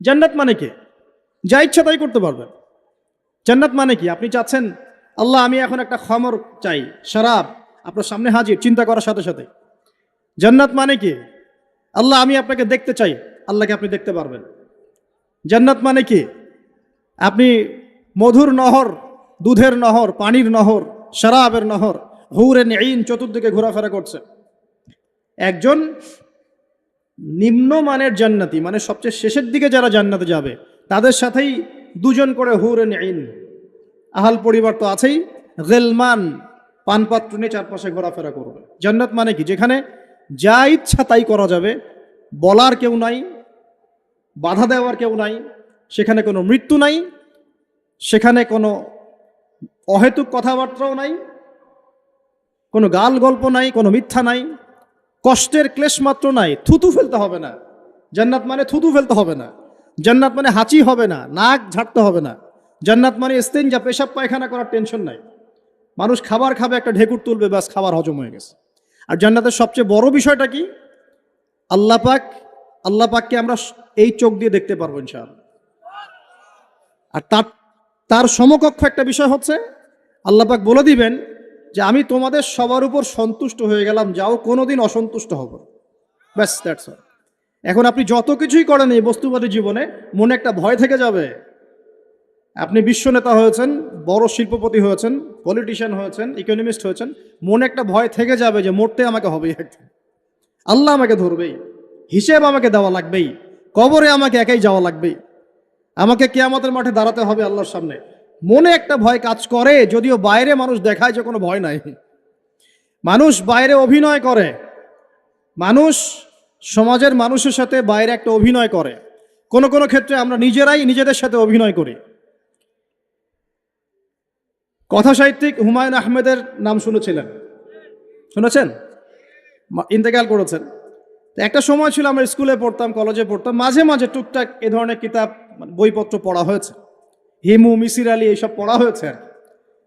জান্নাত মানে কি? যা ইচ্ছা তাই করতে পারবেন। জান্নাত মানে কি? আপনি চাচ্ছেন আল্লাহ আমি এখন একটা খামর চাই, শরাব আপনার সামনে হাজির, চিন্তা করার সাথে সাথে। জান্নাত মানে কি? আল্লাহ আমি আপনাকে দেখতে চাই, আল্লাহকে আপনি দেখতে পারবেন। জান্নাত মানে কি? আপনি মধুর নহর, দুধের নহর, পানির নহর, শরাবের নহর, হুরেন ঈন চতুর্দিকে ঘোরাফেরা করছে। একজন নিম্নমানের জান্নাতি, মানে সবচেয়ে শেষের দিকে যারা জান্নাতে যাবে, তাদের সাথেই দুজন করে হুরেন ঈন, আহাল পরিবার তো আছেই, গেলমান পানপাত্র নিয়ে চারপাশে ঘোরাফেরা করবে। জান্নাত মানে কি? যেখানে যা ইচ্ছা তাই করা যাবে, বলার কেউ নাই, বাধা দেওয়ার কেউ নাই, সেখানে কোনো মৃত্যু নাই, সেখানে কোনো অহেতুক কথাবার্তাও নাই, কোনো গাল গল্প নাই, কোনো মিথ্যা নাই, কষ্টের ক্লেশ মাত্র নাই, থুতু ফেলতে হবে না। জান্নাত মানে থুতু ফেলতে হবে না। জান্নাত মানে হাঁচি হবে না, নাক ঝাড়তে হবে না। জান্নাত মানে ইস্তেঞ্জা, পেশাব পায়খানা করার টেনশন নাই। মানুষ খাবার খাবে, একটা ঢেকুর তুলবে, ব্যাস খাবার হজম হয়ে গেছে। আর জান্নাতের সবচেয়ে বড় বিষয়টা কি? আল্লাহ পাক, আল্লাহ পাককে আমরা এই চোখ দিয়ে দেখতে পারবো ইনশাআল্লাহ। আর তার সমকক্ষ একটা বিষয় হচ্ছে আল্লাহ পাক বলে দিবেন যে আমি তোমাদের সবার উপর সন্তুষ্ট হয়ে গেলাম, যাও কোনোদিন অসন্তুষ্ট হব। ব্যাস, দ্যাটস অল। এখন আপনি যত কিছুই করেন এই বস্তুবাদী জীবনে, মনে একটা ভয় থেকে যাবে। আপনি বিশ্ব নেতা হয়েছেন, বড় শিল্পপতি হয়েছেন, পলিটিশিয়ান হয়েছেন, ইকোনমিস্ট হয়েছেন, মনে একটা ভয় থেকে যাবে যে মরতে আমাকে হবেই একদিন, আল্লাহ আমাকে ধরবেই, হিসেব আমাকে দেওয়া লাগবেই, কবরে আমাকে একাই যাওয়া লাগবেই, আমাকে কিয়ামতের মাঠে দাঁড়াতে হবে আল্লাহর সামনে। মনে একটা ভয় কাজ করে, যদিও বাইরে মানুষ দেখায় যে কোনো ভয় নাই। মানুষ বাইরে অভিনয় করে, মানুষ সমাজের মানুষের সাথে বাইরে একটা অভিনয় করে। কোনো কোনো ক্ষেত্রে আমরা নিজেরাই নিজেদের সাথে অভিনয় করি। কথা সাহিত্যিক হুমায়ুন আহমেদের নাম শুনেছিলেন? শুনেছেন? ইন্তেকাল করেছেন। একটা সময় ছিল আমরা স্কুলে পড়তাম, কলেজে পড়তাম, মাঝে মাঝে টুকটাক এ ধরনের কিতাব, বইপত্র পড়া হয়েছে। হিমু, মিসির আলী এইসব পড়া হয়েছে আর কি।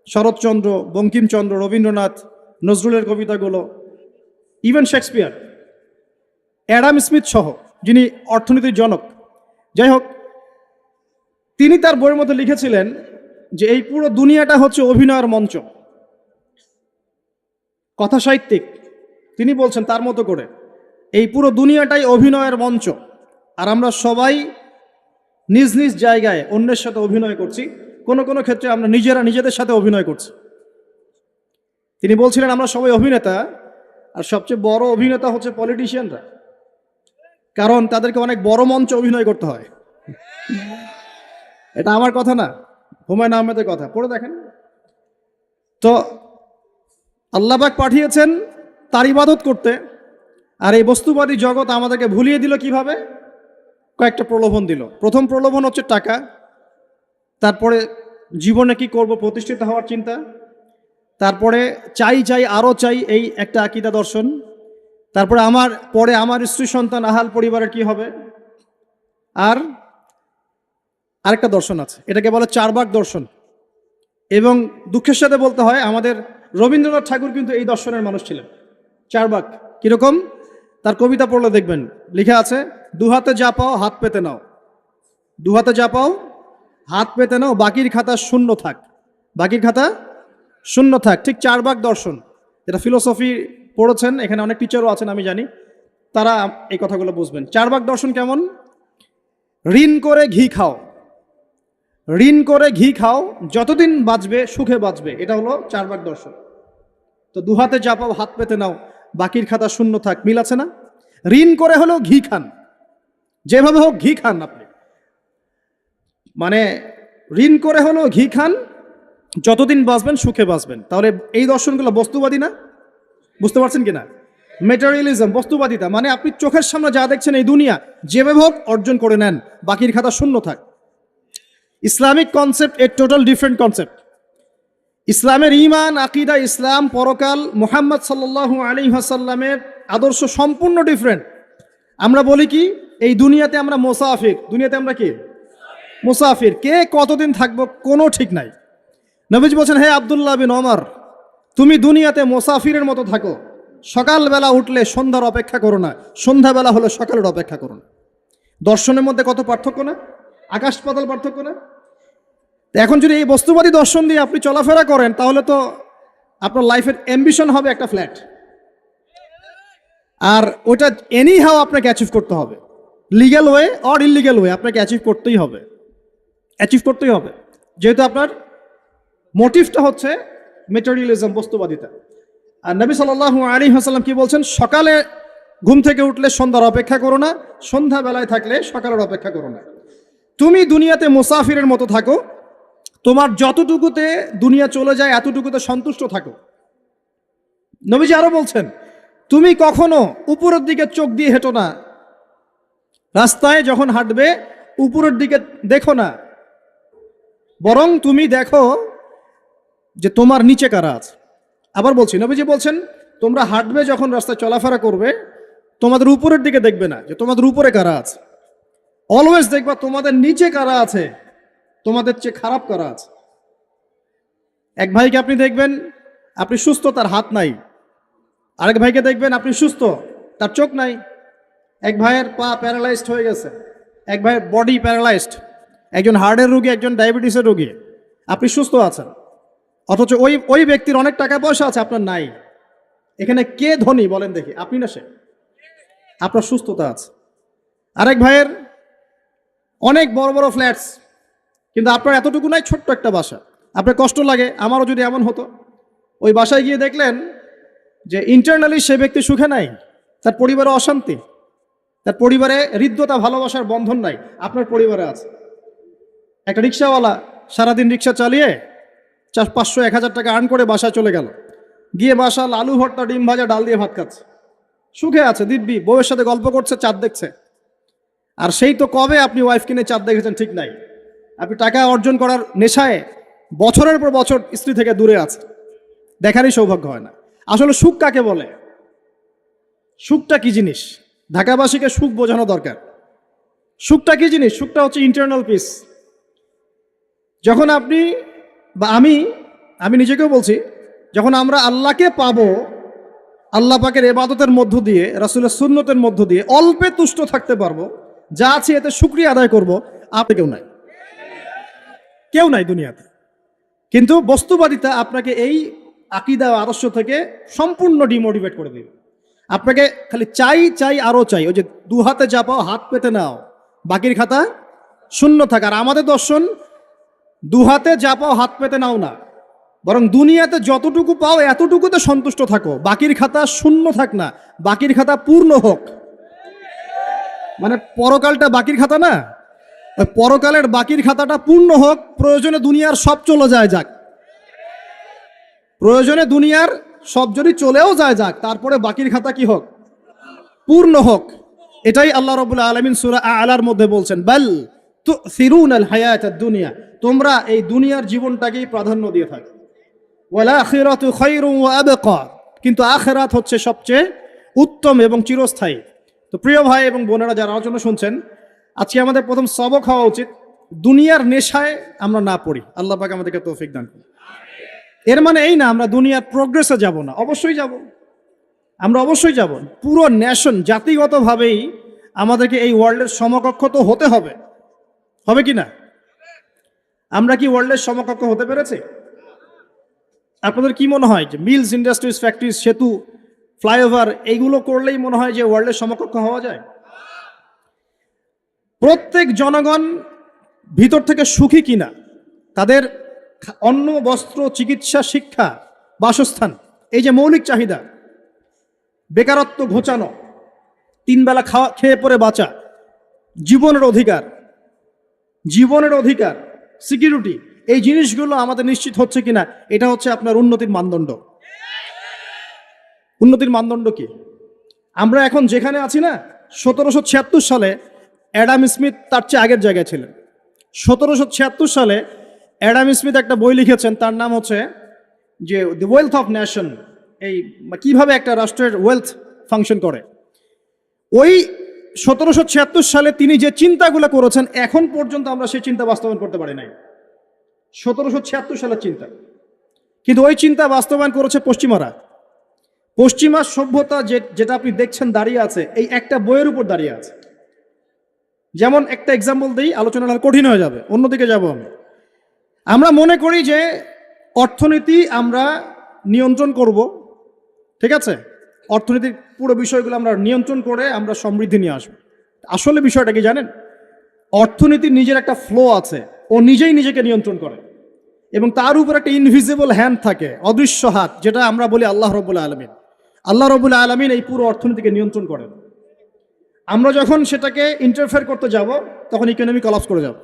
শরৎচন্দ্র, বঙ্কিমচন্দ্র, রবীন্দ্রনাথ, নজরুলের কবিতাগুলো, ইভেন শেক্সপিয়ার, অ্যাডাম স্মিথ সহ, যিনি অর্থনীতির জনক। যাই হোক, তিনি তার বইয়ের মধ্যে লিখেছিলেন যে এই পুরো দুনিয়াটা হচ্ছে অভিনয়ের মঞ্চ। কথা সাহিত্যিক, তিনি বলছেন তার মতো করে এই পুরো দুনিয়াটাই অভিনয়ের মঞ্চ, আর আমরা সবাই নিজ নিজ জায়গায় অন্যের সাথে অভিনয় করছি। কোনো কোনো ক্ষেত্রে আমরা নিজেরা নিজেদের সাথে অভিনয় করছি। তিনি বলছিলেন আমরা সবাই অভিনেতা, আর সবচেয়ে বড় অভিনেতা হচ্ছে পলিটিশিয়ানরা, কারণ তাদেরকে অনেক বড় মঞ্চে অভিনয় করতে হয়। এটা আমার কথা না, হুমায়ুন আহমেদের কথা, পড়ে দেখেন তো। আল্লাহ পাক পাঠিয়েছেন তার ইবাদত করতে, আর এই বস্তুবাদী জগৎ আমাদেরকে ভুলিয়ে দিল কিভাবে? কয়েকটা প্রলোভন দিল। প্রথম প্রলোভন হচ্ছে টাকা, তারপরে জীবনে কি করব, প্রতিষ্ঠিত হওয়ার চিন্তা, তারপরে চাই চাই আরও চাই, এই একটা আকীদা দর্শন, তারপরে আমার স্ত্রী সন্তান আহাল পরিবারের কি হবে, আর আরেকটা দর্শন আছে, এটাকে বলে চারবাক দর্শন। এবং দুঃখের সাথে বলতে হয় আমাদের রবীন্দ্রনাথ ঠাকুর কিন্তু এই দর্শনের মানুষ ছিলেন। চারবাক কিরকম? তার কবিতা পড়লে দেখবেন লেখা আছে, দুহাতে যা পাও হাত পেতে নাও, দুহাতে যা পাও হাত পেতে নাও, বাকির খাতা শূন্য থাক, বাকির খাতা শূন্য থাক। ঠিক চারবাক দর্শন, যেটা ফিলোসফি পড়েছেন, এখানে অনেক টিচারও আছেন আমি জানি, তারা এই কথাগুলো বুঝবেন। চারবাক দর্শন কেমন? ঋণ করে ঘি খাও, ঋণ করে ঘি খাও, যতদিন বাঁচবে সুখে বাঁচবে, এটা হলো চারবাক দর্শন। তো দুহাতে যা পাও হাত পেতে নাও, বাকির খাতা শূন্য থাক, মিল আছে না? ঋণ করে হলেও ঘি খান, যেভাবে হোক ঘি খান আপনি, মানে ঋণ করে হলেও ঘি খান, যতদিন বাঁচবেন সুখে বাঁচবেন। তাহলে এই দর্শনগুলো বস্তুবাদী না? বুঝতে পারছেন কিনা? মেটেরিয়ালিজম, বস্তুবাদিতা, মানে আপনি চোখের সামনে যা দেখছেন এই দুনিয়া, যেভাবে হোক অর্জন করে নেন, বাকির খাতা শূন্য থাক। ইসলামিক কনসেপ্ট এ টোটাল ডিফারেন্ট কনসেপ্ট। ইসলামের ঈমান, আকীদা, ইসলাম, পরকাল, মুহাম্মদ সাল্লাল্লাহু আলাইহি ওয়াসাল্লামের আদর্শ সম্পূর্ণ ডিফারেন্ট। আমরা বলি কি, এই দুনিয়াতে আমরা মুসাফির, দুনিয়াতে আমরা কি মুসাফির, কে কতদিন থাকবো কোনো ঠিক নাই। নবীজি বলছেন, হে আব্দুল্লাহ বিন ওমর, তুমি দুনিয়াতে মুসাফিরের মতো থাকো, সকালবেলা উঠলে সন্ধ্যার অপেক্ষা করো না, সন্ধ্যাবেলা হলে সকালের অপেক্ষা করো না। দর্শনের মধ্যে কত পার্থক্য না, আকাশ পাতাল পার্থক্য না। এখন যদি এই বস্তুবাদী দর্শন দিয়ে আপনি চলাফেরা করেন তাহলে তো আপনার লাইফের অ্যাম্বিশন হবে একটা ফ্ল্যাট, আর ওটা এনি হাও আপনাকে অ্যাচিভ করতে হবে, legal way or illegal way আপনাকে অ্যাচিভ করতেই হবে, যেহেতু আপনার মোটিভটা হচ্ছে মেটেরিয়ালিজম, বস্তুবাদিতা। আর নবী সাল্লাল্লাহু আলাইহি ওয়াসাল্লাম কি বলছেন, সকালে ঘুম থেকে উঠলে সন্ধ্যার অপেক্ষা করো না, সন্ধ্যাবেলায় থাকলে সকালের অপেক্ষা করো না। তুমি দুনিয়াতে মুসাফিরের মতো থাকো, তোমার যতটুকুতে দুনিয়া চলে যায় এতটুকুতে সন্তুষ্ট থাকো। নবীজি আরো বলছেন, তুমি কখনো উপরের দিকে চোখ দিয়ে হেঁটো না, রাস্তায় যখন হাঁটবে উপরের দিকে দেখো না, বরং তুমি দেখো যে তোমার নিচে কারা আছে। আবার বলছি, নবীজি বলছেন, তোমরা হাঁটবে যখন রাস্তায় চলাফেরা করবে তোমাদের উপরের দিকে দেখবে না যে তোমাদের উপরে কারা আছে, অলওয়েজ দেখবা তোমাদের নিচে কারা আছে, তোমাদের চেয়ে খারাপ কারা আছে। এক ভাইকে আপনি দেখবেন আপনি সুস্থ, তার হাত নাই। আরেক ভাইকে দেখবেন আপনি সুস্থ, তার চোখ নাই। এক ভাইয়ের পা প্যারালাইজড হয়ে গেছে, এক ভাইয়ের বডি প্যারালাইজড, একজন হার্টের রোগী, একজন ডায়াবেটিসের রোগী। আপনি সুস্থ আছেন, অথচ ওই ব্যক্তির অনেক টাকা পয়সা আছে, আপনার নাই। এখানে কে ধনী বলেন দেখি, আপনি না সে? আপনার সুস্থতা আছে। আরেক ভাইয়ের অনেক বড় বড় ফ্ল্যাটস, কিন্তু আপনার এতটুকু নাই, ছোট্ট একটা বাসা। আপনার কষ্ট লাগে, আমারও যদি এমন হতো। ওই বাসায় গিয়ে দেখলেন যে ইন্টারনালি সে ব্যক্তি সুখে নাই, তার পরিবারে অশান্তি, তার পরিবারে হৃদ্যতা ভালোবাসার বন্ধন নাই, আপনার পরিবারে আছে। একটা রিক্সাওয়ালা সারাদিন রিক্সা চালিয়ে 500-1000 টাকা আর্ন করে বাসায় চলে গেল, গিয়ে বাসা আলু ভর্তা, ডিম ভাজা, ডাল দিয়ে ভাত খাচ্ছে, সুখে আছে দিব্যি, বউয়ের সাথে গল্প করছে, চাঁদ দেখছে। আর সেই তো কবে আপনি ওয়াইফ কিনে চাঁদ দেখেছেন ঠিক নাই, আপনি টাকা অর্জন করার নেশায় বছরের পর বছর স্ত্রী থেকে দূরে আছে, দেখারই সৌভাগ্য হয় না। আসলে সুখ কাকে বলে, সুখটা কি জিনিস, ঢাকাবাসীকে সুখ বোঝানো দরকার। সুখটা কি জিনিস? সুখটা হচ্ছে ইন্টারনাল পিস। যখন আপনি বা আমি নিজেকেও বলছি, যখন আমরা আল্লাহকে পাবো, আল্লাহ পাকের ইবাদতের মধ্য দিয়ে, রাসূলের সুন্নতের মধ্য দিয়ে অল্পে তুষ্ট থাকতে পারবো, যা আছে এতে শুকরিয়া আদায় করবো, আপনি কেউ নাই দুনিয়াতে। কিন্তু বস্তুবাদিতা আপনাকে এই আকীদা আদর্শ থেকে সম্পূর্ণ ডিমোটিভেট করে দিবে। আপনাকে খালি চাই আরো চাই, ওই যে দু হাতে যা পাও হাত পেতে নাও, বাকির খাতা শূন্য থাক। আর আমাদের দর্শন, দু হাতে যা পাও হাত পেতে নাও না, বরং দুনিয়াতে যতটুকু পাও এতটুকুতে সন্তুষ্ট থাকো, বাকির খাতা শূন্য থাক না, বাকির খাতা পূর্ণ হোক। মানে পরকালটা বাকির খাতা না, ওই পরকালের বাকির খাতাটা পূর্ণ হোক। প্রয়োজনে দুনিয়ার সব চলে যায় যাক, প্রয়োজনে দুনিয়ার সব যদি চলেও যায় যাক, তারপরে বাকির খাতা কি হোক? পূর্ণ হোক। এটাই আল্লাহ রাব্বুল আলামিন সূরা আ'লার মধ্যে বলছেন, বাল তুসিরুনাল হায়াতাদ দুনিয়া, তোমরা এই দুনিয়ার জীবনটাকেই প্রাধান্য দিয়ে থাকো। ওয়াল আখিরাতু খায়রুন ওয়া আবকা, কিন্তু আখিরাত হচ্ছে সবচেয়ে উত্তম এবং চিরস্থায়ী। তো প্রিয় ভাই এবং বোনেরা যারা আলোচনা শুনছেন, আজকে আমাদের প্রথম সবক হওয়া উচিত দুনিয়ার নেশায় আমরা না পড়ি। আল্লাহ পাক আমাদেরকে তৌফিক দান করুন। এর মানে এই না আমরা দুনিয়ার প্রোগ্রেসে যাব না, অবশ্যই যাব, আমরা অবশ্যই যাব। পুরো ন্যাশন, জাতিগতভাবেই আমাদেরকে এই ওয়ার্ল্ডের সমকক্ষ তো হতে হবে, হবে কি না? আমরা কি ওয়ার্ল্ডের সমকক্ষ হতে পেরেছি? আপনাদের কি মনে হয় যে মিলস, ইন্ডাস্ট্রিজ, ফ্যাক্টরিজ, সেতু, ফ্লাইওভার এইগুলো করলেই মনে হয় যে ওয়ার্ল্ডের সমকক্ষ হওয়া যায়? প্রত্যেক জনগণ ভিতর থেকে সুখী কিনা, তাদের অন্ন, বস্ত্র, চিকিৎসা, শিক্ষা, বাসস্থান, এই যে মৌলিক চাহিদা, বেকারত্ব ঘোচানো, 3 বেলা খেয়ে পরে বাঁচা, জীবনের অধিকার, সিকিউরিটি, এই জিনিসগুলো আমাদের নিশ্চিত হচ্ছে কিনা, এটা হচ্ছে আপনার উন্নতির মানদণ্ড। উন্নতির মানদণ্ড কি? আমরা এখন যেখানে আছি না, 1776 সালে অ্যাডাম স্মিথ তার চেয়ে আগের জায়গায় ছিলেন। 1776 সালে অ্যাডাম স্মিথ একটা বই লিখেছেন, তার নাম হচ্ছে যে দ্য ওয়েলথ অফ নেশন, এই কিভাবে একটা রাষ্ট্রের ওয়েলথ ফাংশন করে। ওই 1776 সালে তিনি যে চিন্তাগুলো করেছেন, এখন পর্যন্ত আমরা সেই চিন্তা বাস্তবায়ন করতে পারি নাই। 1776 সালের চিন্তা, কিন্তু ওই চিন্তা বাস্তবায়ন করেছে পশ্চিমারা। পশ্চিমা সভ্যতা যেটা আপনি দেখছেন দাঁড়িয়ে আছে, এই একটা বইয়ের উপর দাঁড়িয়ে আছে। যেমন একটা এক্সাম্পল দিই, আলোচনাটা কঠিন হয়ে যাবে, অন্যদিকে যাব আমি। আমরা মনে করি যে অর্থনীতি আমরা নিয়ন্ত্রণ করব, ঠিক আছে, অর্থনীতির পুরো বিষয়গুলো আমরা নিয়ন্ত্রণ করে আমরা সমৃদ্ধি নিয়ে আসবো। আসলে বিষয়টা কি জানেন? অর্থনীতির নিজের একটা ফ্লো আছে, ও নিজেই নিজেকে নিয়ন্ত্রণ করে, এবং তার উপর একটা ইনভিজিবল হ্যান্ড থাকে, অদৃশ্য হাত, যেটা আমরা বলি আল্লাহ রব্বুল আলামিন। আল্লাহ রব্বুল আলামিন এই পুরো অর্থনীতিকে নিয়ন্ত্রণ করেন। আমরা যখন সেটাকে ইন্টারফেয়ার করতে যাব, তখন ইকোনমি কলাপস করে যাব।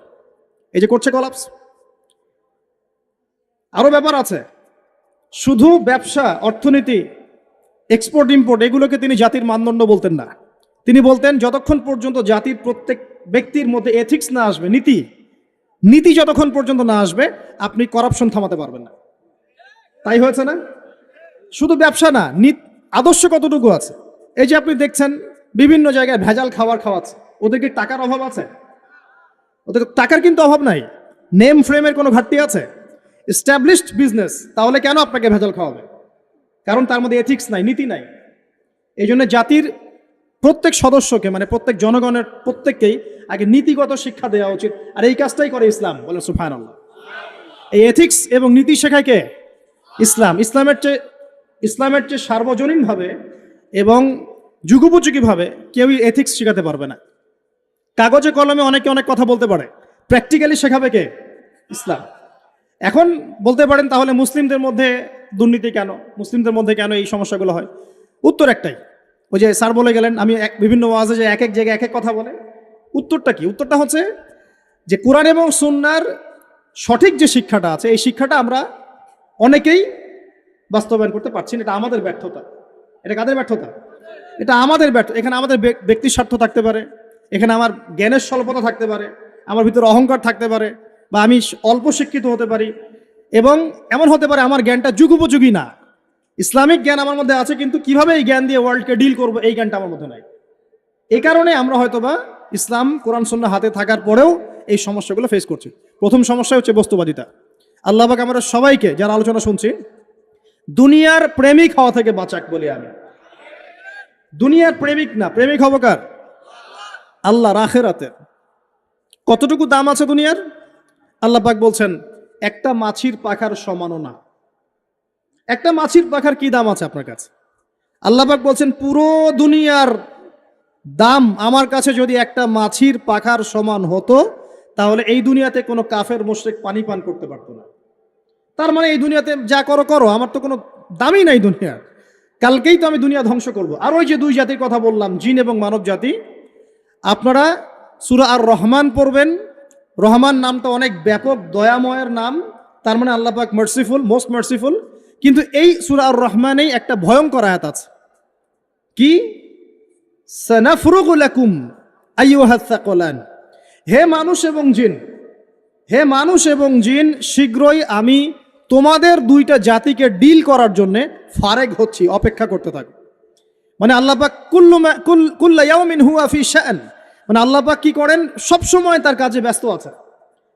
এই যে করছে কলাপস। আরো ব্যাপার আছে, শুধু ব্যবসা, অর্থনীতি, এক্সপোর্ট ইম্পোর্ট, এগুলোকে তিনি জাতির মানদণ্ড বলতেন না। তিনি বলতেন যতক্ষণ পর্যন্ত জাতির প্রত্যেক ব্যক্তির মধ্যে এথিক্স না আসবে, নীতি যতক্ষণ পর্যন্ত না আসবে, আপনি করাপশন থামাতে পারবেন না। তাই হয়েছে না? শুধু ব্যবসা না, আদর্শ কতটুকু আছে? এই যে আপনি দেখছেন বিভিন্ন জায়গায় ভেজাল খাবার খাওয়াচ্ছে, ওদের কি টাকার অভাব আছে? ওদের টাকার কিন্তু অভাব নাই। নেম ফ্রেমের কোনো ঘাটতি আছে? এস্টাবলিশড বিজনেস, তাহলে কেন আপনাকে ভেজাল খাওয়াবে? কারণ তার মধ্যে এথিক্স নাই, নীতি নাই। এই জন্য জাতির প্রত্যেক সদস্যকে, মানে প্রত্যেক জনগণের প্রত্যেককেই আগে নীতিগত শিক্ষা দেওয়া উচিত। আর এই কাজটাই করে ইসলাম, বলে সুবহানাল্লাহ। এই এথিক্স এবং নীতি শেখায় কে? ইসলাম। ইসলামের চেয়ে সার্বজনীনভাবে এবং যুগোপযোগীভাবে কেউই এথিক্স শেখাতে পারবে না। কাগজে কলমে অনেকে অনেক কথা বলতে পারে, প্র্যাকটিক্যালি শেখাবে কে? ইসলাম। এখন বলতে পারেন তাহলে মুসলিমদের মধ্যে দুর্নীতি কেন, মুসলিমদের মধ্যে কেন এই সমস্যাগুলো হয়? উত্তর একটাই, ওই যে স্যার বলে গেলেন, আমি বিভিন্ন ওয়াজে যে এক এক জায়গায় এক এক কথা বলে। উত্তরটা কি? উত্তরটা হচ্ছে যে কোরআন এবং সুন্নাহর সঠিক যে শিক্ষাটা আছে, এই শিক্ষাটা আমরা অনেকেই বাস্তবায়ন করতে পারছি না। এটা আমাদের ব্যর্থতা। এটা কাদের ব্যর্থতা? এটা আমাদের ব্যর্থ। এখানে আমাদের ব্যক্তির স্বার্থ থাকতে পারে, এখানে আমার জ্ঞানের স্বল্পতা থাকতে পারে, আমার ভিতরে অহংকার থাকতে পারে, বা আমি অল্প শিক্ষিত হতে পারি, এবং এমন হতে পারে আমার জ্ঞানটা যুগোপযোগী না। ইসলামিক জ্ঞান আমার মধ্যে আছে, কিন্তু কিভাবে এই জ্ঞান দিয়ে ওয়ার্ল্ডকে ডিল করবো, এই জ্ঞানটা আমার মধ্যে নাই। এই কারণে আমরা হয়তোবা ইসলাম, কোরআন সুন্নাহ হাতে থাকার পরেও এই সমস্যাগুলো ফেস করছি। প্রথম সমস্যা হচ্ছে বস্তুবাদিতা। আল্লাহ পাক আমরা সবাইকে, যারা আলোচনা শুনছি, দুনিয়ার প্রেমিক হওয়া থেকে বাঁচাক বলি আমি। দুনিয়ার প্রেমিক না, প্রেমিক হব কার? আল্লাহর, আখিরাতের। কতটুকু দাম আছে দুনিয়ার? আল্লাহ পাক বলছেন একটা মাছির পাখার সমানও না। একটা মাছির পাখার কি দাম আছে আপনার কাছে? আল্লাহ পাক বলছেন পুরো দুনিয়ার দাম আমার কাছে যদি একটা মাছির পাখার সমান হতো, তাহলে এই দুনিয়াতে কোনো কাফের মুশরিক পানি পান করতে পারতো না। তার মানে এই দুনিয়াতে যা করো করো, আমার তো কোনো দামই নাই দুনিয়ার। কালকেই তো আমি দুনিয়া ধ্বংস করব। আর ওই যে দুই জাতির কথা বললাম, জিন এবং মানব জাতি, আপনারা সূরা আর রহমান পড়বেন। রহমান নামটা অনেক ব্যাপক, দয়াময়ের নাম, তার মানে আল্লাহ পাক মার্সিফুল, মোস্ট মার্সিফুল। কিন্তু এই সূরা আর রহমানেই একটা ভয়ঙ্কর আয়াত আছে, কি? সানাফরুগু লাকুম আইয়ুহাস সাকলান। হে মানুষ এবং জিন, হে মানুষ এবং জিন, শীঘ্রই আমি তোমাদের দুইটা জাতিকে ডিল করার জন্য ফারেগ হচ্ছি, অপেক্ষা করতে থাকো। মানে আল্লাহ পাক কুল্লা ইয়াউমিন হুয়া ফি শাআন, মানে আল্লাহ পাক কি করেন? সব সময় তার কাজে ব্যস্ত আছে।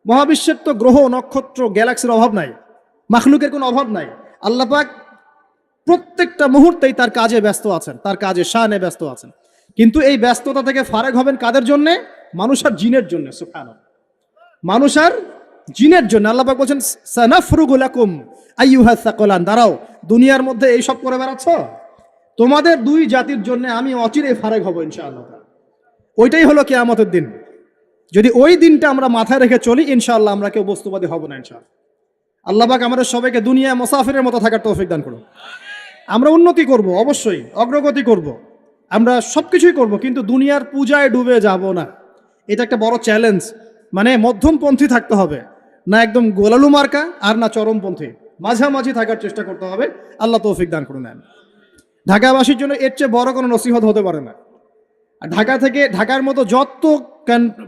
মহাবিশ্বের তো গ্রহ নক্ষত্র গ্যালাক্সির অভাব নাই, মাখলুকের কোনো অভাব নাই। আল্লাহ পাক প্রত্যেকটা মুহূর্তেই তার কাজে ব্যস্ত আছেন, তার কাজে শানে ব্যস্ত আছেন। কিন্তু এই ব্যস্ততা থেকে ফারেগ হবেন কাদের জন্য? মানুষ আর জিনের জন্য। সুবহানাল্লাহ, মানুষ আর জিনের জন্য। আল্লাহ পাক বলছেন সানাফরুগু লাকুম আইয়ুহাস সাকলান। দাঁড়াও, দুনিয়ার মধ্যে এই সব করে বেড়াচ্ছ, তোমাদের দুই জাতির জন্য আমি অচিরেই ফারেগ হব ইনশাআল্লাহ। ওইটাই হলো কিয়ামতের দিন। যদি ওই দিনটা আমরা মাথায় রেখে চলি, ইনশাআল্লাহ আমরা কেউ বস্তুবাদী হব না ইনশাআল্লাহ। আল্লাহ পাক আমাদের সবাইকে দুনিয়া মুসাফিরের মতো থাকার তৌফিক দান করুন। আমরা উন্নতি করব, অবশ্যই অগ্রগতি করব, আমরা সবকিছুই করব, কিন্তু দুনিয়ার পূজায় ডুবে যাব না। এটা একটা বড় চ্যালেঞ্জ। মানে মধ্যমপন্থী থাকতে হবে, না একদম গোলালু মার্কা আর না চরমপন্থী, মাঝামাঝি থাকার চেষ্টা করতে হবে। আল্লাহ তৌফিক দান করুন। ঢাকাবাসীর জন্য এর চেয়ে বড় কোনো নসিহত হতে পারে না। আর ঢাকার মতো যত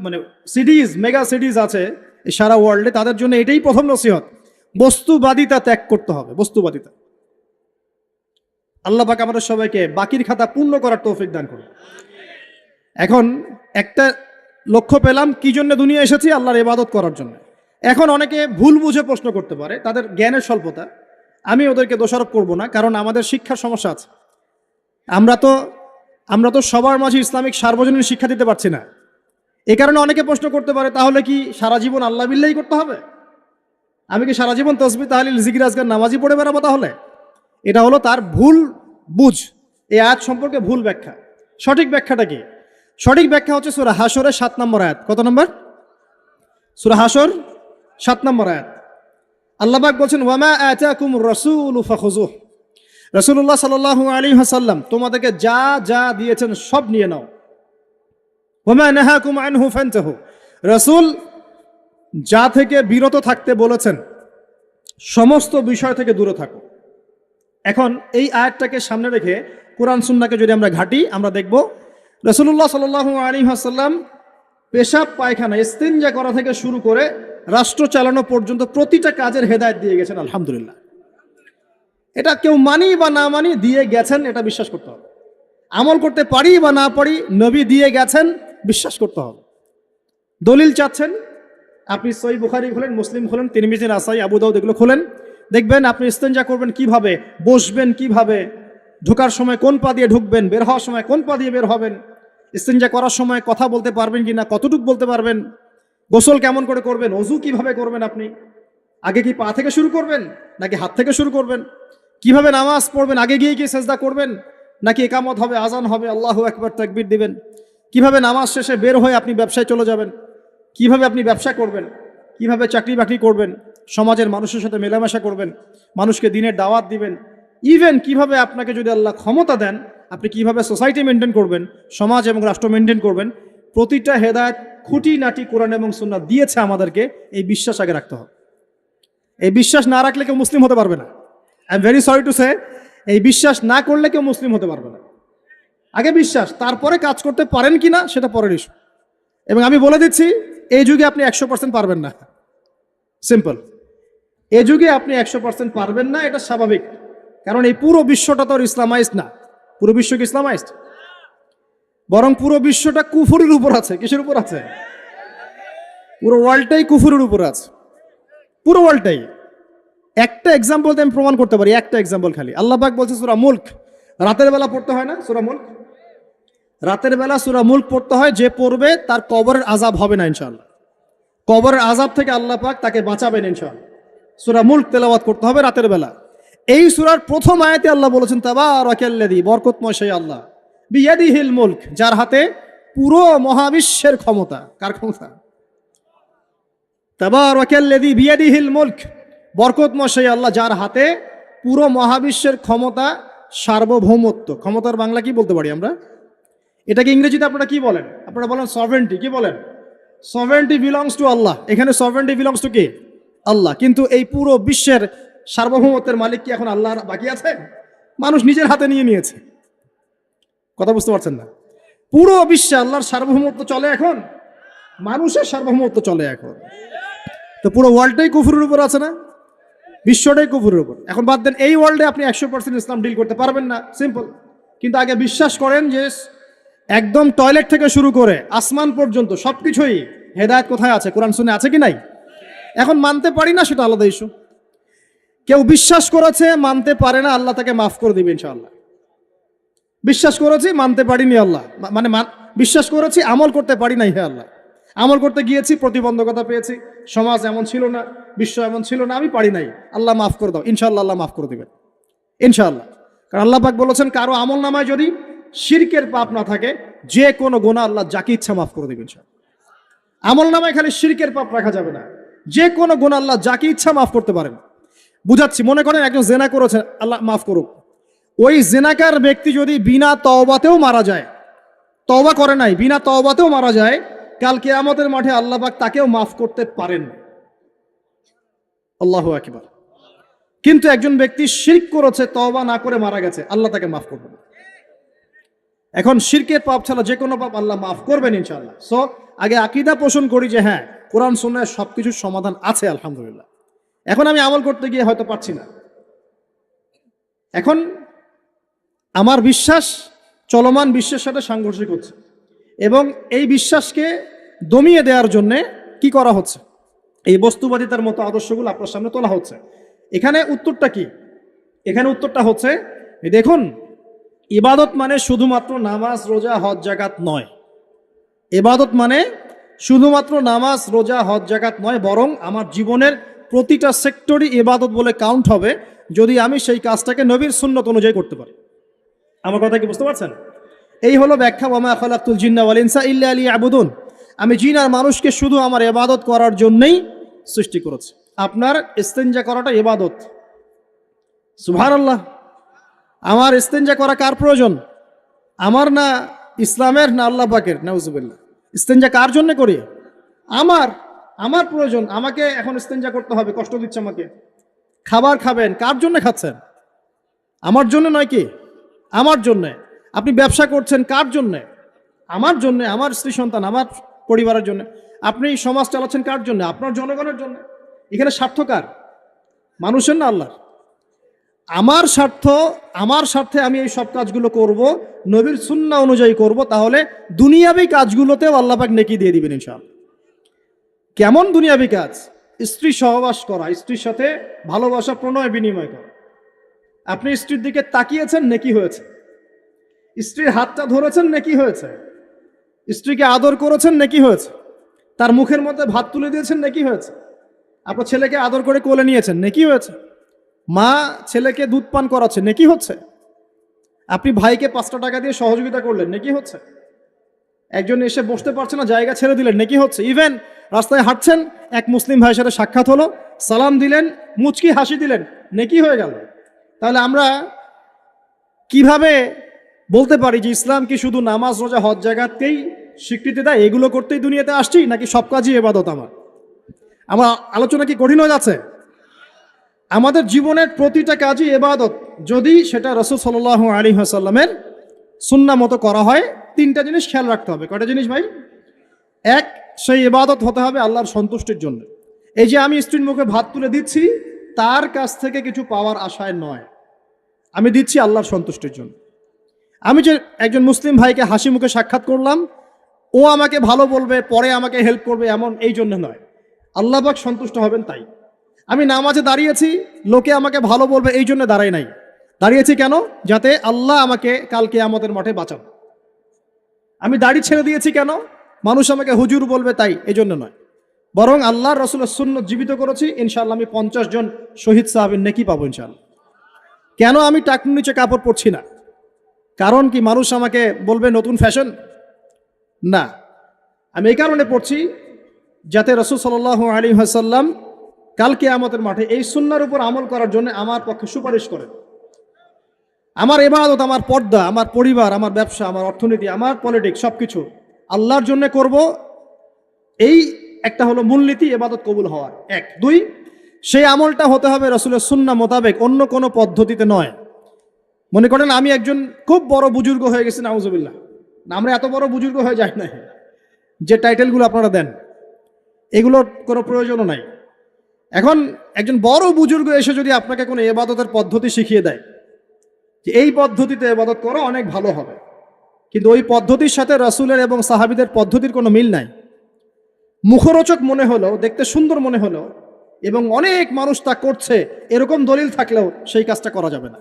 মানে সিটিজ, মেগা সিটিজ আছে সারা ওয়ার্ল্ডে, তাদের জন্য এটাই প্রথম নসিহত, বস্তুবাদিতা ত্যাগ করতে হবে। বস্তুবাদিতা। আল্লাহ পাক আমাদের সবাইকে বাকির খাতা পূর্ণ করার তৌফিক দান করুন। এখন একটা লক্ষ্য পেলাম, কি জন্য দুনিয়া এসেছি? আল্লাহর ইবাদত করার জন্য। এখন অনেকে ভুল বুঝে প্রশ্ন করতে পারে, তাদের জ্ঞানের স্বল্পতা। আমি ওদেরকে দোষারোপ করব না, কারণ আমাদের শিক্ষার সমস্যা আছে। আমরা তো সবার মাঝে ইসলামিক সার্বজনীন শিক্ষা দিতে পারছি না। এ কারণে অনেকে প্রশ্ন করতে পারে, তাহলে কি সারা জীবন আল্লাহ বিল্লাহি করতে হবে? আমি কি সারা জীবন তসবিহ তাহলিল জিকির আজকার নামাজি পড়ে বেড়াবো? তাহলে এটা হলো তার ভুল বুঝ, এই আয়াত সম্পর্কে ভুল ব্যাখ্যা। সঠিক ব্যাখ্যাটা কি? সঠিক ব্যাখ্যা হচ্ছে সূরা হাশরের 7 নম্বর আয়াত। কত নম্বর? সূরা হাশর 7 নম্বর আয়াত। আল্লাহ পাক বলছেন, ওয়ামা আতাকুমুর রাসূলু ফাখুযুহ। রাসূলুল্লাহ সাল্লাল্লাহু আলাইহি ওয়াসাল্লাম তোমাদেরকে যা যা দিয়েছেন সব নিয়ে নাও। ওয়ামা নাহাকুম আনহু ফান্তাহু। রাসূল যা থেকে বিরত থাকতে বলেছেন সমস্ত বিষয় থেকে দূরে থাকো। এখন এই আয়াতটাকে সামনে রেখে কোরআন সুন্নাহকে যদি আমরা ঘাঁটি, আমরা দেখব রাসূলুল্লাহ সাল্লাল্লাহু আলাইহি ওয়াসাল্লাম পেশাব পায়খানা ইস্তিনজা করা থেকে শুরু করে রাষ্ট্র চালানো পর্যন্ত প্রতিটা কাজের হেদায়েত দিয়ে গেছেন। আলহামদুলিল্লাহ, এটা কেউ মানি বা না মানি দিয়ে গেছেন, এটা বিশ্বাস করতে হবে। আমল করতে পারি বা না পারি, নবী দিয়ে গেছেন, বিশ্বাস করতে হবে। দলিল চাচ্ছেন, আপনি সহিহ বুখারী খোলেন, মুসলিম খোলেন, তিরমিজি, নাসাই, আবু দাউদ এগুলো খোলেন, দেখবেন আপনি ইস্তেঞ্জা করবেন কিভাবে, বসবেন কিভাবে, ঢোকার সময় কোন পা দিয়ে ঢুকবেন, বের হওয়ার সময় কোন পা দিয়ে বের হবেন, ইস্তেঞ্জা করার সময় কথা বলতে পারবেন কিনা, কতটুকু বলতে পারবেন, গোসল কেমন করে করবেন, ওযু কিভাবে করবেন, আপনি আগে কি পা থেকে শুরু করবেন নাকি হাত থেকে শুরু করবেন, কিভাবে নামাজ পড়বেন, আগে গিয়ে কি সেজদা করবেন নাকি একামত হবে, আজান হবে, আল্লাহু আকবার তাকবীর দিবেন, কিভাবে নামাজ শেষে বের হয়ে আপনি ব্যবসায় চলে যাবেন, কিভাবে আপনি ব্যবসা করবেন, কিভাবে চাকরি বাকরি করবেন, সমাজের মানুষের সাথে মেলামেশা করবেন, মানুষকে দিনের দাওয়াত দিবেন, ইভেন কিভাবে আপনাকে যদি আল্লাহ ক্ষমতা দেন আপনি কিভাবে সোসাইটি মেনটেন করবেন, সমাজ এবং রাষ্ট্র মেনটেন করবেন, প্রতিটা হেদায়েত খুঁটিনাটি কোরআন এবং সুন্নাহ দিয়েছে আমাদেরকে। এই বিশ্বাস আগে রাখতে হবে। এই বিশ্বাস না রাখলে কেউ মুসলিম হতে পারবে না। I am very sorry to say, এই বিশ্বাস না করলে কেউ মুসলিম হতে পারবে না। আগে বিশ্বাস, তারপরে কাজ করতে পারেন কিনা সেটা পরের ইস্যু। এবং আমি বলে দিচ্ছি, এই যুগে আপনি 100% পারবেন না। সিম্পল, এই যুগে আপনি 100% পারবেন না, এটা স্বাভাবিক। কারণ এই পুরো বিশ্বটা তো ইসলামাইজড না। পুরো বিশ্ব কি ইসলামাইজড? বরং পুরো বিশ্বটা কুফরের উপর আছে। কিসের উপর আছে? পুরো ওয়ার্ল্ডটাই কুফরের উপর আছে, পুরো ওয়ার্ল্ডটাই। একটা এক্সাম্পল দিয়ে আমি প্রমাণ করতে পারি, একটা এক্সাম্পল খালি। আল্লাহ পাক বলছে সূরা মুলক, রাতের বেলা পড়তে হয় না সূরা মুলক? রাতের বেলা সূরা মুলক পড়তে হয়, যে পড়বে তার কবরের আযাব হবে না ইনশাআল্লাহ। কবরের আযাব থেকে আল্লাহ পাক তাকে বাঁচাবেন ইনশাআল্লাহ। সূরা মুলক তেলাওয়াত করতে হবে রাতের বেলা। এই সূরার প্রথম আয়াতে আল্লাহ বলেছেন, তাবারাকাল্লাযী, বরকতময় সেই আল্লাহ, বিয়াদিহিল মুলক, যার হাতে পুরো মহাবিশ্বের ক্ষমতা। কার ক্ষমতা? তাবারাকাল্লাযী বিয়াদিহিল মুলক, বরকতময় সেই আল্লাহ যার হাতে পুরো মহাবিশ্বের ক্ষমতা, সার্বভৌমত্ব। ক্ষমতার বাংলা কি বলতে পারি আমরা? এটাকে ইংরেজিতে আপনারা কি বলেন? আপনারা বলেন সভারেন্টি। কি বলেন? সভারেন্টি বিলংস টু আল্লাহ। এখানে সভারেন্টি বিলংস টু কে? আল্লাহ। কিন্তু এই পুরো বিশ্বের সার্বভৌমত্বের মালিক কি এখন আল্লাহ বাকি আছে? মানুষ নিজের হাতে নিয়ে নিয়েছে। কথা বুঝতে পারছেন না? পুরো বিশ্বে আল্লাহর সার্বভৌমত্ব চলে এখন, মানুষের সার্বভৌমত্ব চলে এখন। তো পুরো ওয়ার্ল্ডটাই কুফরের উপর আছে না? বিশ্বটাই কুফরের উপর। এখন বাদ দেন, এই ওয়ার্ল্ডে আপনি 100% ইসলাম ডিল করতে পারবেন না, সিম্পল। কিন্তু আগে বিশ্বাস করেন যে একদম টয়লেট থেকে শুরু করে আসমান পর্যন্ত সবকিছুই হেদায়েত কোথায় আছে? কোরআন শুনে আছে কি নাই? এখন মানতে পারি না, সেটা আলাদা ইস্যু। কেউ বিশ্বাস করেছে, মানতে পারে না, আল্লাহ তাকে মাফ করে দিবে ইনশাআল্লাহ। বিশ্বাস করেছি, মানতে পারিনি, আল্লাহ মানে বিশ্বাস করেছি, আমল করতে পারি নাই, হে আল্লাহ আমল করতে গিয়েছি, প্রতিবন্ধকতা পেয়েছি, সমাজ এমন ছিল না, বিশ্ব এমন ছিল না, আমি পারি নাই, আল্লাহ মাফ করে দাও। ইনশাআল্লাহ আল্লাহ মাফ করে দিবেন ইনশাআল্লাহ। কারণ আল্লাহ পাক বলেছেন, কারো আমল নামায় যদি শিরকের পাপ না থাকে, যে কোনো গুনাহ আল্লাহ যাকে ইচ্ছা মাফ করে দিবেন ইনশাআল্লাহ। আমল নামায় খালি শিরকের পাপ রাখা যাবে না, যে কোনো গুনাহ আল্লাহ যাকে ইচ্ছা মাফ করতে পারেন। বুঝাচ্ছি, মনে করেন একজন জেনা করেছে, আল্লাহ মাফ করুক। ওই জেনাকার ব্যক্তি যদি বিনা তওবাতেও মারা যায়, তওবা করে নাই, বিনা তওবাতেও মারা যায়, কাল কিয়ামতের মাঠে আল্লাহ পাক তাকেও মাফ করতে পারেন। আল্লাহু আকবার। কিন্তু একজন ব্যক্তি শিরক করেছে, তওবা না করে মারা গেছে, আল্লাহ তাকে মাফ করবেন না। এখন শিরকের পাপ ছাড়া যে কোনো পাপ আল্লাহ মাফ করবেন ইনশাআল্লাহ। সো আগে আকীদা পোষণ করি যে হ্যাঁ, কোরআন সুন্নাহয় সবকিছুর সমাধান আছে আলহামদুলিল্লাহ। এখন আমি আমল করতে গিয়ে হয়তো পারছি না, এখন আমার বিশ্বাস চলমান বিশ্বের সাথে সাংঘর্ষিক হচ্ছে, এবং এই বিশ্বাসকে দমিয়ে দেওয়ার জন্যে কি করা হচ্ছে? এই বস্তুবাদিতার মতো আদর্শগুলো আপনার সামনে তোলা হচ্ছে। এখানে উত্তরটা কি? এখানে উত্তরটা হচ্ছে, দেখুন, ইবাদত মানে শুধুমাত্র নামাজ, রোজা, হজ, যাকাত নয়। ইবাদত মানে শুধুমাত্র নামাজ, রোজা, হজ, যাকাত নয়, বরং আমার জীবনের প্রতিটা সেক্টরই ইবাদত বলে কাউন্ট হবে যদি আমি সেই কাজটাকে নবীর সুন্নত অনুযায়ী করতে পারি। আমার কথা কি বুঝতে পারছেন? এই হলো ব্যাখ্যা, ওয়া মা খালাকতুল জিন্না ওয়াল ইনসা ইল্লা লিয়াবুদুন। আমি জিন আর মানুষকে শুধু আমার ইবাদত করার জন্যই সৃষ্টি করেছি। আপনার ইস্তেঞ্জা করাটা ইবাদত। সুবহানাল্লাহ। আমার ইস্তেঞ্জা করা কার প্রয়োজন? আমার না ইসলামের, না আল্লাহ পাকের? নাউজুবিল্লাহ। ইস্তেঞ্জা কার জন্য করি? আমার আমার প্রয়োজন। আমাকে এখন ইস্তেঞ্জা করতে হবে, কষ্ট দিচ্ছে আমাকে। খাবার খাবেন, কার জন্য খাচ্ছেন? আমার জন্য নয় কি? আমার জন্যে। আপনি ব্যবসা করছেন, কার জন্যে? আমার জন্যে, আমার স্ত্রী সন্তান, আমার পরিবারের জন্য। আপনি সমাজ চালাচ্ছেন কার জন্য? আপনার জনগণের জন্য। এখানে স্বার্থ কার? মানুষের না আল্লাহর? আমার স্বার্থ, আমার স্বার্থে আমি এই সব কাজগুলো করব, নবীর সুন্নাহ অনুযায়ী করব, তাহলে দুনিয়াবী কাজগুলোতেও আল্লাহ পাক নেকি দিয়ে দিবেন ইনশাআল্লাহ। কেমন দুনিয়াবী কাজ? স্ত্রী সহবাস করা, স্ত্রীর সাথে ভালোবাসা, প্রণয় বিনিময় করা। আপনি স্ত্রীর দিকে তাকিয়েছেন, নেকি হয়েছে। স্ত্রীর হাতটা ধরেছেন, নেকি হয়েছে। স্ত্রীকে আদর করেছেন, নেকি হয়েছে। তার মুখের মধ্যে ভাত তুলে দিয়েছেন, নেকি হয়েছে। আপনার ছেলেকে আদর করে কোলে নিয়েছেন, নেকি হয়েছে। মা ছেলেকে দুধ পান করাচ্ছে, নেকি হচ্ছে। আপনি ভাইকে 5টা টাকা দিয়ে সহযোগিতা করলেন, নেকি হচ্ছে। একজন এসে বসতে পারছে না, জায়গা ছেড়ে দিলেন, নেকি হচ্ছে। ইভেন রাস্তায় হাঁটছেন, এক মুসলিম ভাইয়ের সাথে সাক্ষাৎ হলো, সালাম দিলেন, মুচকি হাসি দিলেন, নেকি হয়ে গেল। তাহলে আমরা কিভাবে বলতে পারি যে ইসলাম কি শুধু নামাজ, রোজা, হজ, যাকাতকেই স্বীকৃতি দেয়? এগুলো করতেই দুনিয়াতে আসছি, নাকি সব কাজই ইবাদত? আমার আলোচনা কি কঠিন হয়ে যাচ্ছে? আমাদের জীবনের প্রতিটা কাজই ইবাদত, যদি সেটা রাসূল সাল্লাল্লাহু আলাইহি ওয়াসাল্লামের সুন্নাহ মতো করা হয়। 3টা জিনিস খেয়াল রাখতে হবে। কয়টা জিনিস ভাই? এক, সেই ইবাদত হতে হবে আল্লাহর সন্তুষ্টির জন্য। এই যে আমি স্ত্রীর মুখে ভাত তুলে দিচ্ছি, তার কাছ থেকে কিছু পাওয়ার আশায় নয়, আমি দিচ্ছি আল্লাহর সন্তুষ্টির জন্য। আমি যে একজন মুসলিম ভাইকে হাসি মুখে সাক্ষাৎ করলাম, ও আমাকে ভালো বলবে, পরে আমাকে হেল্প করবে, এমন এই জন্য নয়, আল্লাহ পাক সন্তুষ্ট হবেন তাই। আমি নামাজে দাঁড়িয়েছি, লোকে আমাকে ভালো বলবে এই জন্য দাঁড়াই নাই। দাঁড়িয়েছি কেন? যাতে আল্লাহ আমাকে কাল কিয়ামতের মাঠে বাঁচান। আমি দাড়ি ছেড়ে দিয়েছি কেন? মানুষ আমাকে হুজুর বলবে তাই, এই জন্য নয়, বরং আল্লাহর রাসূলের সুন্নাত জীবিত করেছি, ইনশাআল্লাহ আমি 50 জন শহীদ সাহাবীর নেকি পাবো ইনশাআল্লাহ। কেন আমি টাকনুর নিচে কাপড় পরছি না? কারণ কি মানুষ আমাকে বলবে নতুন ফ্যাশন? না, আমি এই কারণে পড়ছি যাতে রাসূল সাল্লাল্লাহু আলাইহি ওয়াসাল্লাম কাল কিয়ামতের মাঠে এই সুন্নাহর উপর আমল করার জন্য আমার পক্ষে সুপারিশ করেন। আমার ইবাদত, আমার পর্দা, আমার পরিবার, আমার ব্যবসা, আমার অর্থনীতি, আমার পলিটিক্স, সবকিছু আল্লাহর জন্য করব। এই একটা হলো মূলনীতি ইবাদত কবুল হওয়ার। 1, 2, সেই আমলটা হতে হবে রাসূলের সুন্নাহ মোতাবেক, অন্য কোনো পদ্ধতিতে নয়। মনে করেন আমি একজন খুব বড় বুজুর্গ হয়ে গেছি, নাউজুবিল্লাহ। না, আমরা এত বড় বুজুর্গ হয়ে যাই না, যে টাইটেলগুলো আপনারা দেন এগুলোর কোনো প্রয়োজনও নাই। এখন একজন বড় বুজুর্গ এসে যদি আপনাকে কোনো ইবাদতের পদ্ধতি শিখিয়ে দেয় যে এই পদ্ধতিতে ইবাদত করো, অনেক ভালো হবে, কিন্তু ওই পদ্ধতির সাথে রাসূলের এবং সাহাবীদের পদ্ধতির কোনো মিল নাই, মুখরোচক মনে হলো, দেখতে সুন্দর মনে হলো, এবং অনেক মানুষ তা করছে, এরকম দলিল থাকলেও সেই কাজটা করা যাবে না।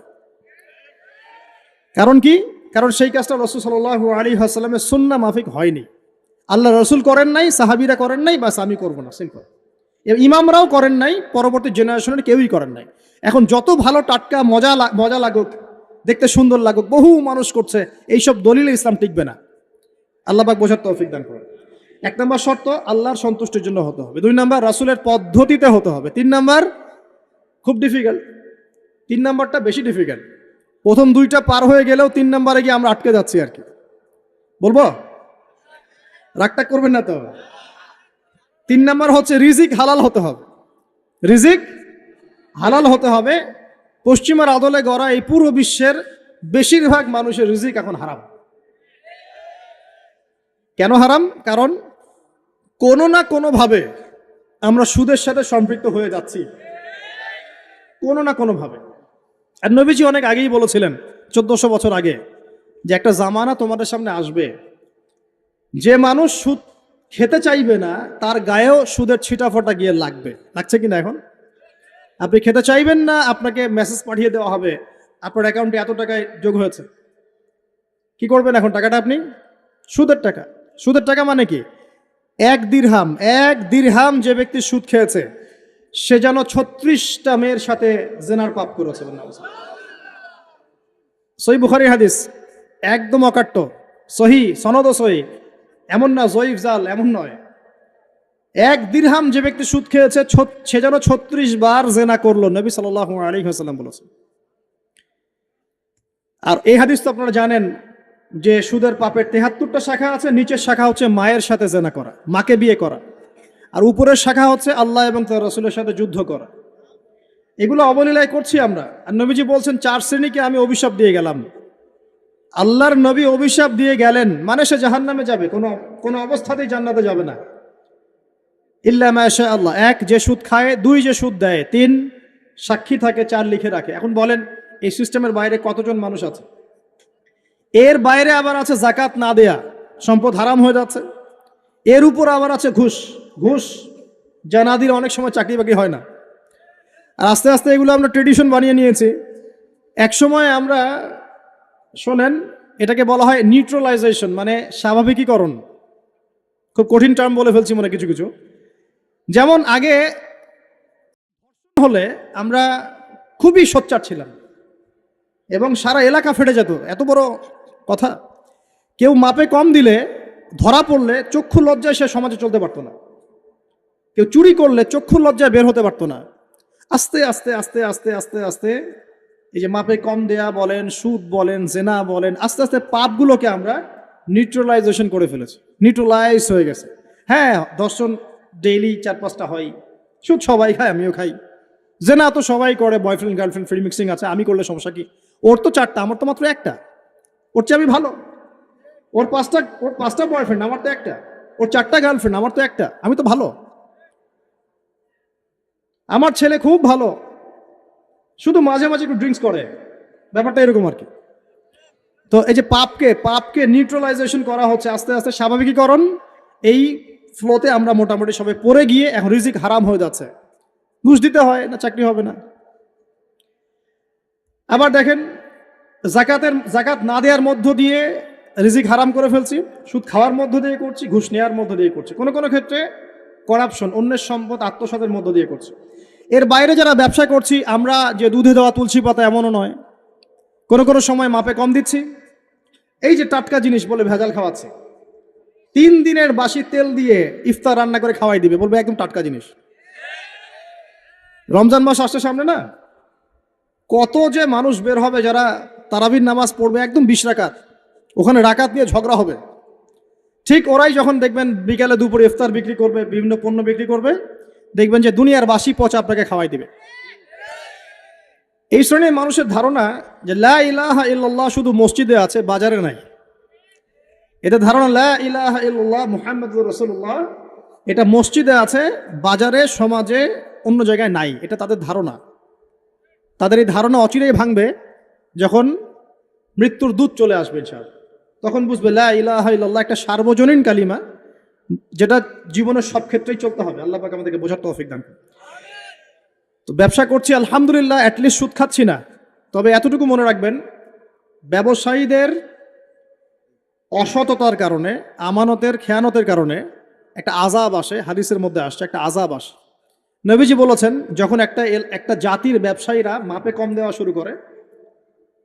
কারণ কি? কারণ সেই কাজটা রাসূল সাল্লাল্লাহু আলাইহি ওয়াসাল্লামের সুন্নাহ মাফিক হয়নি। আল্লাহ রাসূল করেন নাই, সাহাবীরা করেন নাই, বাস আমি করব না, সিম্পল। ইমামরাও করেন নাই, পরবর্তী জেনারেশনের কেউই করেন নাই। এখন যত ভালো টাটকা মজা লাগুক, দেখতে সুন্দর লাগুক, বহু মানুষ করছে, এইসব দলিলে ইসলাম টিকবে না। আল্লাহ পাক বোঝার তৌফিক দান করেন। 1 নম্বর শর্ত, আল্লাহর সন্তুষ্টির জন্য হতে হবে। 2 নম্বর, রাসূলের পদ্ধতিতে হতে হবে। 3 নম্বর, খুব ডিফিকাল্ট, 3 নম্বরটা বেশি ডিফিকাল্ট। প্রথম 2টা পার হয়ে গেলেও 3 নম্বরে গিয়ে আমরা আটকে যাচ্ছি আর কি। বলবো? রাগটা করবেন না তো? 3 নম্বর হচ্ছে রিজিক হালাল হতে হবে। রিজিক হালাল হতে হবে। পশ্চিমার আদলে গড়া এই পুরো বিশ্বের বেশিরভাগ মানুষের রিজিক এখন হারাম। কেন হারাম? কারণ কোনো না কোনোভাবে আমরা সুদের সাথে সম্পৃক্ত হয়ে যাচ্ছি, কোনো না কোনোভাবে। আর নবীজি অনেক আগেই বলেছিলেন, 1400 বছর আগে, যে একটা জামানা তোমাদের সামনে আসবে, যে মানুষ সুদ খেতে চাইবে না তার গায়েও সুদের ছিটাফোঁটা গিয়ে লাগছে কিনা? এখন আপনি খেতে চাইবেন না, আপনাকে মেসেজ পাঠিয়ে দেওয়া হবে আপনার অ্যাকাউন্টে এত টাকায় যোগ হয়েছে। কি করবেন এখন? টাকাটা আপনি সুদের টাকা। সুদের টাকা মানে কি? এক দিরহাম যে ব্যক্তি সুদ খেয়েছে সে যেন 36টা মেয়ের সাথে জেনার পাপ করেছে। সহিহ বুখারী হাদিস, একদম অকাট্য, সহি সনদ সহি, এমন না জয়ীফ জাল, এমন নয়। এক দিরহাম যে ব্যক্তি সুদ খেয়েছে সে যেন 36 বার জেনা করলো, নবী সাল্লাল্লাহু আলাইহি ওয়াসাল্লাম বলেছেন। আর এই হাদিস তো আপনারা জানেন যে সুদের পাপের 73টা শাখা আছে। নিচের শাখা হচ্ছে মায়ের সাথে জেনা করা, মাকে বিয়ে করা, আর উপরের শাখা হচ্ছে আল্লাহ এবং তার রাসূলের সাথে যুদ্ধ করা। এগুলো অবলীলায় করছি আমরা। আর নবীজি বলছেন 4 শ্রেণীকে আমি অভিশাপ দিয়ে গেলাম। আল্লাহর নবী অভিশাপ দিয়ে গেলেন মানে সে জাহান্নামে যাবে, কোনো অবস্থাতেই জান্নাতে যাবে না। ইল্লা মা শা আল্লাহ, 1 যে সুদ খায়, 2 যে সুদ দেয়, 3 সাক্ষী থাকে, 4 লিখে রাখে। এখন বলেন এই সিস্টেমের বাইরে কতজন মানুষ আছে? এর বাইরে আবার আছে যাকাত না দেয়া, সম্পদ হারাম হয়ে যাচ্ছে। এর উপর আবার আছে ঘুষ যা না দিলে অনেক সময় চাকরি বাকরি হয় না। আর আস্তে আস্তে এগুলো আমরা ট্রেডিশন বানিয়ে নিয়েছি। এক সময় আমরা, শোনেন, এটাকে বলা হয় নিউট্রালাইজেশন, মানে স্বাভাবিকীকরণ। খুব কঠিন টার্ম বলে ফেলছি মনে কিছু কিছু। যেমন আগে হলে আমরা খুবই সোচ্চার ছিলাম এবং সারা এলাকা ফেটে যেত, এত বড় কথা। কেউ মাপে কম দিলে, ধরা পড়লে চক্ষু লজ্জায় সে সমাজে চলতে পারতো না। কেউ চুরি করলে চক্ষু লজ্জায় বের হতে পারতো না। আস্তে আস্তে আস্তে আস্তে আস্তে আস্তে এই যে মাপে কম দেয়া বলেন, সুদ বলেন, জেনা বলেন, আস্তে আস্তে পাপগুলোকে আমরা নিউট্রালাইজেশন করে ফেলেছি, নিউট্রালাইজ হয়ে গেছে। হ্যাঁ, দর্শন ডেইলি 4-5টা হয়, সুদ সবাই খায়, আমিও খাই, জেনা তো সবাই করে, বয়ফ্রেন্ড গার্লফ্রেন্ড ফ্রি মিক্সিং আছে, আমি করলে সমস্যা কি? ওর তো 4টা, আমার তো মাত্র 1টা। ওর চেয়ে আমি ভালো। ওর 5টা বয়ফ্রেন্ড, আমার তো 1টা। ওর 4টা গার্লফ্রেন্ড, আমার তো 1টা। আমি তো ভালো। আমার ছেলে খুব ভালো, শুধু মাঝে মাঝে একটু ড্রিঙ্কস করে, ব্যাপারটা এরকম আর কি। তো এই যে পাপকে নিউট্রালাইজেশন করা হচ্ছে আস্তে আস্তে, স্বাভাবিকীকরণ। এই ফ্লোতে আমরা মোটামুটি সবাই পড়ে গিয়ে এখন রিজিক হারাম হয়ে যাচ্ছে। ঘুষ দিতে হয় না, চাকরি হবে না। আবার দেখেন, জাকাত না দেওয়ার মধ্য দিয়ে রিজিক হারাম করে ফেলছি, সুদ খাওয়ার মধ্য দিয়ে করছি, ঘুষ নেওয়ার মধ্য দিয়ে করছি, কোনো কোনো ক্ষেত্রে করাপশন, অন্যের সম্পদ আত্মসাতের মধ্য দিয়ে করছি। এর বাইরে যারা ব্যবসা করছি, আমরা যে দুধে দেওয়া তুলসী পাতা এমনও নয়, কোনো কোনো সময় মাপে কম দিচ্ছি। এই যে টাটকা জিনিস বলে ভেজাল খাওয়াচ্ছে, 3 দিনের বাসি তেল দিয়ে ইফতার রান্না করে খাওয়াই দিবে, বলবে একদম টাটকা জিনিস। রমজান মাস আসছে সামনে না, কত যে মানুষ বের হবে যারা তারাবির নামাজ পড়বে একদম 20 রাকাত, ওখানে রাকাত নিয়ে ঝগড়া হবে। ঠিক ওরাই যখন দেখবেন বিকালে দুপুরে ইফতার বিক্রি করবে, বিভিন্ন পণ্য বিক্রি করবে, দেখবেন যে দুনিয়ার বাসি পচা আপনাকে খাওয়াই দিবে। এই শ্রেণীর মানুষের ধারণা যে লা ইলাহা ইল্লাল্লাহ শুধু মসজিদে আছে, বাজারে নাই। এটা ধারণা, লা ইলাহা ইল্লাল্লাহ মুহাম্মাদুর রাসূলুল্লাহ, এটা মসজিদে আছে, বাজারে, সমাজে, অন্য জায়গায় নাই। এটা তাদের ধারণা। তাদের এই ধারণা অচিরেই ভাঙবে যখন মৃত্যুর দূত চলে আসবে ইনশাআল্লাহ। তখন বুঝবে লা ইলাহা ইল্লাল্লাহ একটা সার্বজনীন কালিমা, যেটা জীবনের সব ক্ষেত্রেই চলতে হবে। আল্লাহ পাক আমাদেরকে বোঝার তৌফিক দান করুন। তো ব্যবসা করছি আলহামদুলিল্লাহ, অ্যাটলিস্ট সুদ খাচ্ছি না। তবে এতটুকু মনে রাখবেন, ব্যবসায়ীদের অসততার কারণে, আমানতের খেয়ানতের কারণে একটা আযাব আসে। হাদিসের মধ্যে আসছে একটা আযাব আসে। নবীজি বলেছেন, যখন একটা জাতির ব্যবসায়ীরা মাপে কম দেওয়া শুরু করে,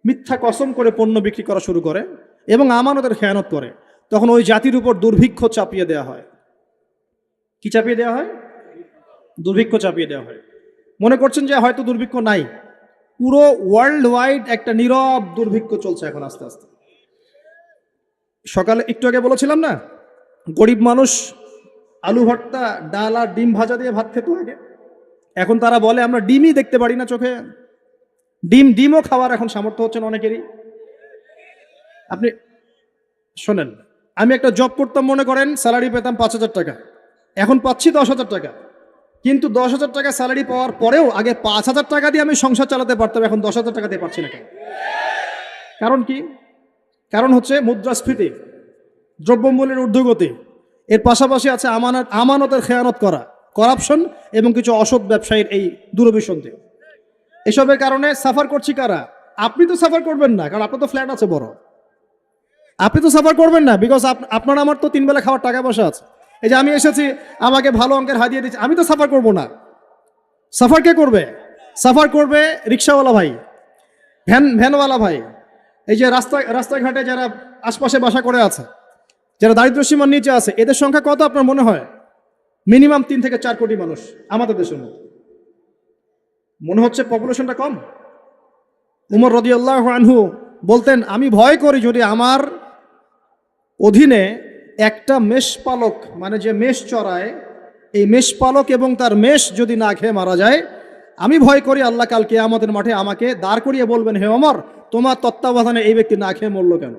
মিথ্যা কসম করে পণ্য বিক্রি করা শুরু করে এবং আমানতের খেয়ানত করে, তখন ওই জাতির উপর দুর্ভিক্ষ চাপিয়ে দেওয়া হয়। কি চাপিয়ে দেওয়া হয়? দুর্ভিক্ষ চাপিয়ে দেওয়া হয়। মনে করছেন যে হয়তো দুর্ভিক্ষ নাই, পুরো ওয়ার্ল্ড ওয়াইড একটা নীরব দুর্ভিক্ষ চলছে এখন আস্তে আস্তে। সকালে একটু আগে বলেছিলাম না, গরিব মানুষ আলু ভর্তা, ডাল আর ডিম ভাজা দিয়ে ভাত খেত আগে। এখন তারা বলে আমরা ডিমই দেখতে পারি না চোখে। ডিমও খাওয়ার এখন সামর্থ্য হচ্ছে না অনেকেরই। আপনি শোনেন, আমি একটা জব করতাম, মনে করেন স্যালারি পেতাম 5,000 টাকা, এখন পাচ্ছি 10,000 টাকা। কিন্তু 10,000 টাকা স্যালারি পাওয়ার পরেও আগে 5,000 টাকা দিয়ে আমি সংসার চালাতে পারতাম, এখন 10,000 টাকা দিয়ে পারছি না কেন? কারণ কি? কারণ হচ্ছে মুদ্রাস্ফীতি, দ্রব্যমূল্যের ঊর্ধ্বগতি, এর পাশাপাশি আছে আমানতের খেয়ানত করা, করাপশন এবং কিছু অসৎ ব্যবসায়ীর এই দুরভিসন্ধি। এসবের কারণে সাফার করছি কারা? আপনি তো সাফার করবেন না, কারণ আপনার তো ফ্ল্যাট আছে বড়। আপনি তো সাফার করবেন না, বিকজ আপনার আমার তো 3 বেলা খাওয়ার টাকা পয়সা আছে। এই যে আমি এসেছি, আমাকে ভালো অঙ্কের হাদিয়া দিচ্ছে, আমি তো সাফার করব না। সাফার কে করবে? সাফার করবে রিক্সাওয়ালা ভাই, ভ্যানওয়ালা ভাই, এই যে রাস্তাঘাটে যারা আশপাশে বাসা করে আছে, যারা দারিদ্র সীমার নিচে আছে, এদের সংখ্যা কত আপনার মনে হয়? মিনিমাম 3 থেকে 4 কোটি মানুষ আমাদের দেশের মতো। মনে হচ্ছে পপুলেশনটা কম? উমর রাদিয়াল্লাহু আনহু বলতেন, আমি ভয় করি যদি আমার অধীনে একটা মেষপালক, মানে যে মেষ চড়ায়, এই মেষপালক এবং তার মেষ যদি না খেয়ে মারা যায়, আমি ভয় করি আল্লাহ কাল কিয়ামতের মাঠে আমাকে দাঁড় করিয়ে বলবেন, হে ওমর, তোমার তত্ত্বাবধানে এই ব্যক্তি না খেয়ে মরল কেন?